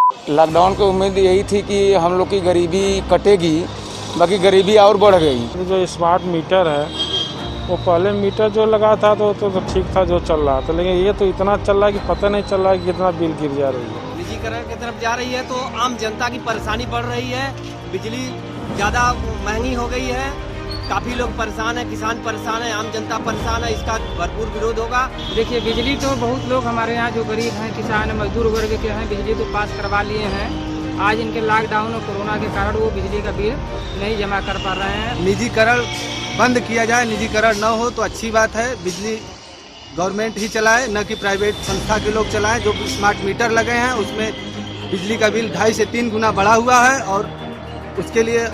Lockdown की उम्मीद यही थी कि हम लोग की गरीबी कटेगी, बाकी गरीबी और बढ़ गई। जो स्मार्ट मीटर है वो पहले मीटर जो लगा था तो ठीक था जो चल रहा था, लेकिन ये तो इतना चल रहा है कि पता नहीं चल रहा है कि कितना बिल गिर जा रही है। निजीकरण की तरफ जा रही है तो आम जनता की परेशानी बढ़ रही है। बिजली ज़्यादा महंगी हो गई है, काफ़ी लोग परेशान हैं, किसान परेशान है, आम जनता परेशान है। इसका भरपूर विरोध होगा। देखिए, बिजली तो बहुत लोग हमारे यहाँ जो गरीब हैं, किसान मजदूर वर्ग के हैं, बिजली तो पास करवा लिए हैं। आज इनके लॉकडाउन और कोरोना के कारण वो बिजली का बिल नहीं जमा कर पा रहे हैं। निजीकरण बंद किया जाए, निजीकरण न हो तो अच्छी बात है। बिजली गवर्नमेंट ही चलाए, न कि प्राइवेट संस्था के लोग चलाएं। जो स्मार्ट मीटर लगे हैं उसमें बिजली का बिल 2.5 से 3 गुना बढ़ा हुआ है और उसके लिए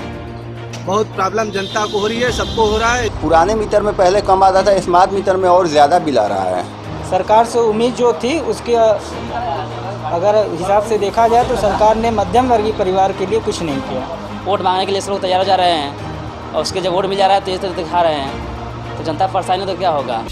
बहुत प्रॉब्लम जनता को हो रही है, सबको हो रहा है। पुराने मीटर में पहले कम आता था, स्मार्ट मीटर में और ज़्यादा बिल आ रहा है। सरकार से उम्मीद जो थी उसके अगर हिसाब से देखा जाए तो सरकार ने मध्यम वर्गीय परिवार के लिए कुछ नहीं किया। वोट मांगने के लिए सब लोग तैयार हो जा रहे हैं और उसके जब वोट मिल जा रहा है तो इस तरह दिखा रहे हैं, तो जनता परेशानी तो क्या होगा।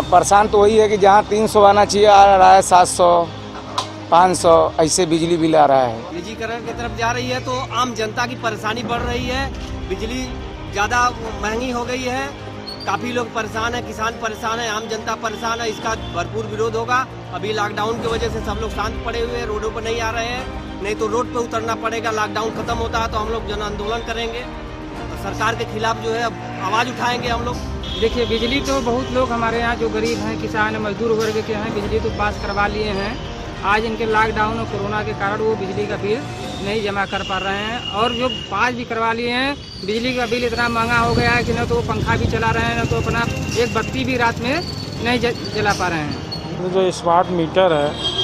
परेशान तो वही है कि जहाँ 300 आना चाहिए आ रहा है 700 500 ऐसे बिजली बिल आ रहा है। निजीकरण की तरफ जा रही है तो आम जनता की परेशानी बढ़ रही है। बिजली ज़्यादा महंगी हो गई है, काफ़ी लोग परेशान हैं, किसान परेशान है, आम जनता परेशान है। इसका भरपूर विरोध होगा। अभी लॉकडाउन की वजह से सब लोग शांत पड़े हुए हैं, रोडों पर नहीं आ रहे हैं, नहीं तो रोड पर उतरना पड़ेगा। लॉकडाउन खत्म होता है तो हम लोग जन आंदोलन करेंगे, तो सरकार के खिलाफ जो है आवाज़ उठाएंगे हम लोग। देखिए, बिजली तो बहुत लोग हमारे यहाँ जो गरीब हैं, किसान मजदूर वर्ग के हैं, बिजली तो पास करवा लिए हैं। आज इनके लॉकडाउन और कोरोना के कारण वो बिजली का बिल नहीं जमा कर पा रहे हैं और जो पास भी करवा लिए हैं, बिजली का बिल इतना महंगा हो गया है कि न तो पंखा भी चला रहे हैं, न तो अपना एक बत्ती भी रात में नहीं जला पा रहे हैं। जो स्मार्ट मीटर है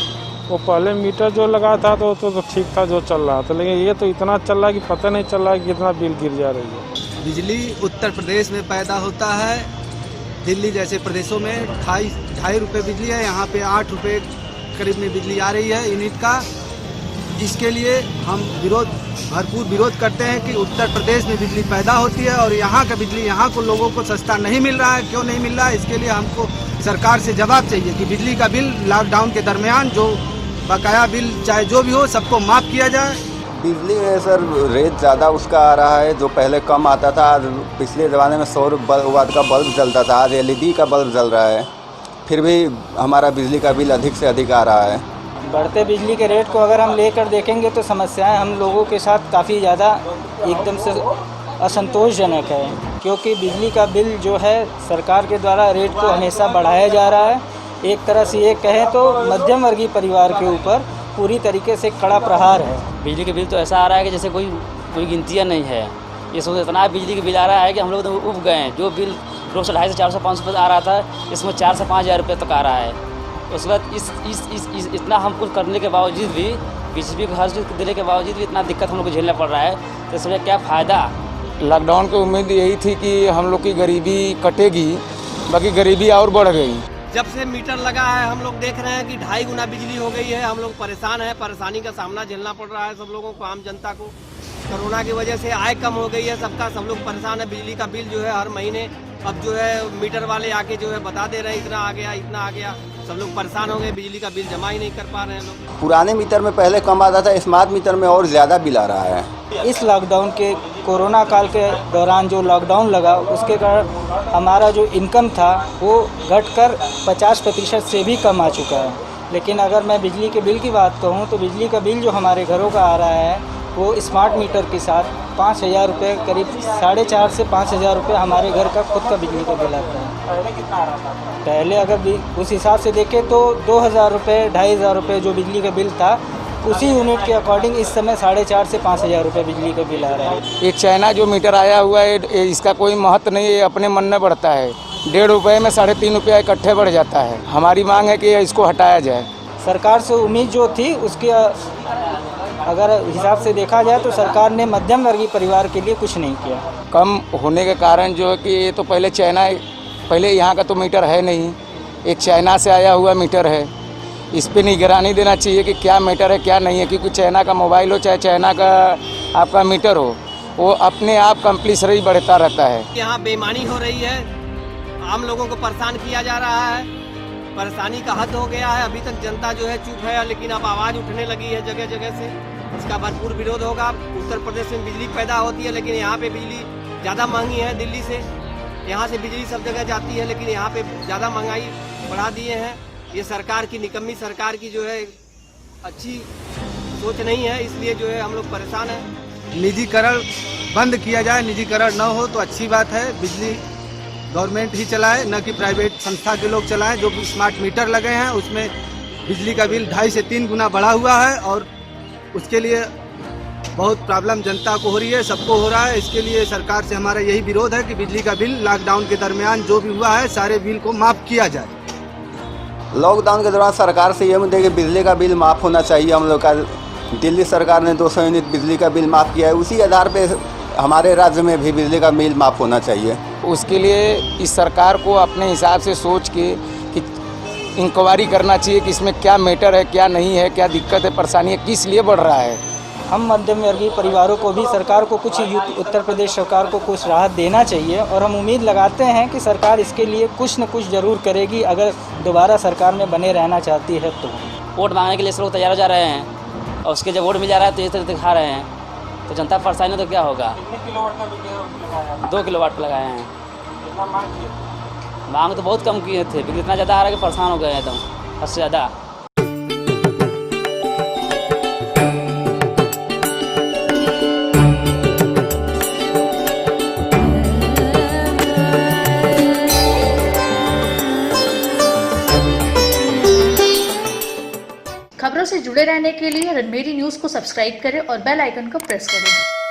वो पहले मीटर जो लगा था तो ठीक था जो चल रहा था, लेकिन ये तो इतना चल रहा है कि पता नहीं चल रहा है कि कितना बिल गिर जा रही है। बिजली उत्तर प्रदेश में पैदा होता है। दिल्ली जैसे प्रदेशों में 2.5 रुपये बिजली है, यहाँ पे 8 रुपये करीब में बिजली आ रही है यूनिट का। जिसके लिए हम भरपूर विरोध करते हैं कि उत्तर प्रदेश में बिजली पैदा होती है और यहाँ का बिजली यहाँ को लोगों को सस्ता नहीं मिल रहा है। क्यों नहीं मिल रहा है, इसके लिए हमको सरकार से जवाब चाहिए कि बिजली का बिल लॉकडाउन के दरमियान जो बकाया बिल चाहे जो भी हो सबको माफ़ किया जाए। बिजली में सर रेट ज़्यादा उसका आ रहा है, जो पहले कम आता था। पिछले ज़माने में 100 वाट का बल्ब जलता था, आज LED का बल्ब जल रहा है, फिर भी हमारा बिजली का बिल अधिक से अधिक आ रहा है। बढ़ते बिजली के रेट को अगर हम लेकर देखेंगे तो समस्याएं हम लोगों के साथ काफ़ी ज़्यादा एकदम से असंतोषजनक है, क्योंकि बिजली का बिल जो है सरकार के द्वारा रेट को हमेशा बढ़ाया जा रहा है। एक तरह से ये कहें तो मध्यम वर्गीय परिवार के ऊपर पूरी तरीके से कड़ा प्रहार है। बिजली के बिल तो ऐसा आ रहा है कि जैसे कोई गिनतियाँ नहीं है। ये सोच इतना बिजली का बिल आ रहा है कि हम लोग तो उब गए हैं। जो बिल रोज 250 से 400 500 आ रहा था, इसमें 4 से 5 हज़ार रुपये तक आ रहा है। उसके बाद इस इतना हम कुछ करने के बावजूद भी, बिजली को हर चीज़ देने के बावजूद भी इतना दिक्कत हम लोग को झेलना पड़ रहा है, तो इसमें क्या फ़ायदा। लॉकडाउन की उम्मीद यही थी कि हम लोग की गरीबी कटेगी, बाकी गरीबी और बढ़ गई। जब से मीटर लगा है हम लोग देख रहे हैं कि 2.5 गुना बिजली हो गई है। हम लोग परेशान हैं, परेशानी का सामना झेलना पड़ रहा है सब लोगों को, आम जनता को। कोरोना की वजह से आय कम हो गई है सबका, सब लोग परेशान है। बिजली का बिल जो है हर महीने अब जो है मीटर वाले आके जो है बता दे रहे हैं इतना आ गया, इतना आ गया। सब लोग परेशान हो गए, बिजली का बिल जमा ही नहीं कर पा रहे हैं लोग। पुराने मीटर में पहले कम आता था, स्मार्ट मीटर में और ज़्यादा बिल आ रहा है। इस लॉकडाउन के कोरोना काल के दौरान जो लॉकडाउन लगा उसके कारण हमारा जो इनकम था वो घटकर 50% से भी कम आ चुका है। लेकिन अगर मैं बिजली के बिल की बात कहूँ तो बिजली का बिल जो हमारे घरों का आ रहा है वो स्मार्ट मीटर के साथ 5,000 रुपये, करीब 4,500 से 5,000 रुपये हमारे घर का खुद का बिजली का बिल आता है। पहले कितना आ रहा था? पहले अगर उस हिसाब से देखें तो 2,000 रुपये 2,500 रुपये जो बिजली का बिल था, उसी यूनिट के अकॉर्डिंग इस समय 4,500 से 5,000 रुपये बिजली का बिल आ रहा है। ये चाइना जो मीटर आया हुआ है इसका कोई महत्व नहीं है, अपने मन में बढ़ता है। 1.5 रुपये में 3.5 रुपया इकट्ठे बढ़ जाता है। हमारी मांग है कि इसको हटाया जाए। सरकार से उम्मीद जो थी उसकी अगर हिसाब से देखा जाए तो सरकार ने मध्यम वर्गीय परिवार के लिए कुछ नहीं किया। कम होने के कारण जो है कि ये तो पहले यहाँ का तो मीटर है नहीं, एक चाइना से आया हुआ मीटर है। इस पर निगरानी देना चाहिए कि क्या मीटर है क्या नहीं है, क्योंकि चाइना का मोबाइल हो चाहे चाइना का आपका मीटर हो, वो अपने आप कंपल्सरी बढ़ता रहता है। यहाँ बेईमानी हो रही है, आम लोगों को परेशान किया जा रहा है, परेशानी का हद हो गया है। अभी तक जनता जो है चुप है, लेकिन अब आवाज़ उठने लगी है जगह जगह से। इसका भरपूर विरोध होगा। उत्तर प्रदेश में बिजली पैदा होती है, लेकिन यहाँ पे बिजली ज़्यादा महंगी है दिल्ली से। यहाँ से बिजली सब जगह जाती है, लेकिन यहाँ पे ज़्यादा महंगाई बढ़ा दिए हैं। ये सरकार की निकम्मी सरकार की जो है अच्छी सोच नहीं है, इसलिए जो है हम लोग परेशान हैं। निजीकरण बंद किया जाए, निजीकरण न हो तो अच्छी बात है। बिजली गवर्नमेंट ही चलाए, न कि प्राइवेट संस्था के लोग चलाएं। जो स्मार्ट मीटर लगे हैं उसमें बिजली का बिल 2.5 से 3 गुना बढ़ा हुआ है और उसके लिए बहुत प्रॉब्लम जनता को हो रही है, सबको हो रहा है। इसके लिए सरकार से हमारा यही विरोध है कि बिजली का बिल लॉकडाउन के दरमियान जो भी हुआ है सारे बिल को माफ़ किया जाए। लॉकडाउन के दौरान सरकार से ये उम्मीद है कि बिजली का बिल माफ़ होना चाहिए। हम लोग का दिल्ली सरकार ने 200 यूनिट बिजली का बिल माफ़ किया है, उसी आधार पे हमारे राज्य में भी बिजली का बिल माफ़ होना चाहिए। उसके लिए इस सरकार को अपने हिसाब से सोच के कि इंक्वायरी करना चाहिए कि इसमें क्या मैटर है क्या नहीं है, क्या दिक्कत है परेशानी है, किस लिए बढ़ रहा है। हम मध्यम वर्गीय परिवारों को भी सरकार को कुछ उत्तर प्रदेश सरकार को कुछ राहत देना चाहिए और हम उम्मीद लगाते हैं कि सरकार इसके लिए कुछ न कुछ ज़रूर करेगी अगर दोबारा सरकार में बने रहना चाहती है तो। वोट मांगने के लिए लोग तैयार हो जा रहे हैं और उसके जब वोट मिल जा रहा है तो ये तरह दिखा रहे हैं, तो जनता परेशानी तो क्या होगा। 2 किलोवाट पर लगाए हैं। मांग तो बहुत कम किए थे, बिल इतना ज़्यादा आ रहा है कि परेशान हो गए एकदम हद से ज़्यादा। खबरों से जुड़े रहने के लिए रणमेरी न्यूज़ को सब्सक्राइब करें और बेल आइकन को प्रेस करें।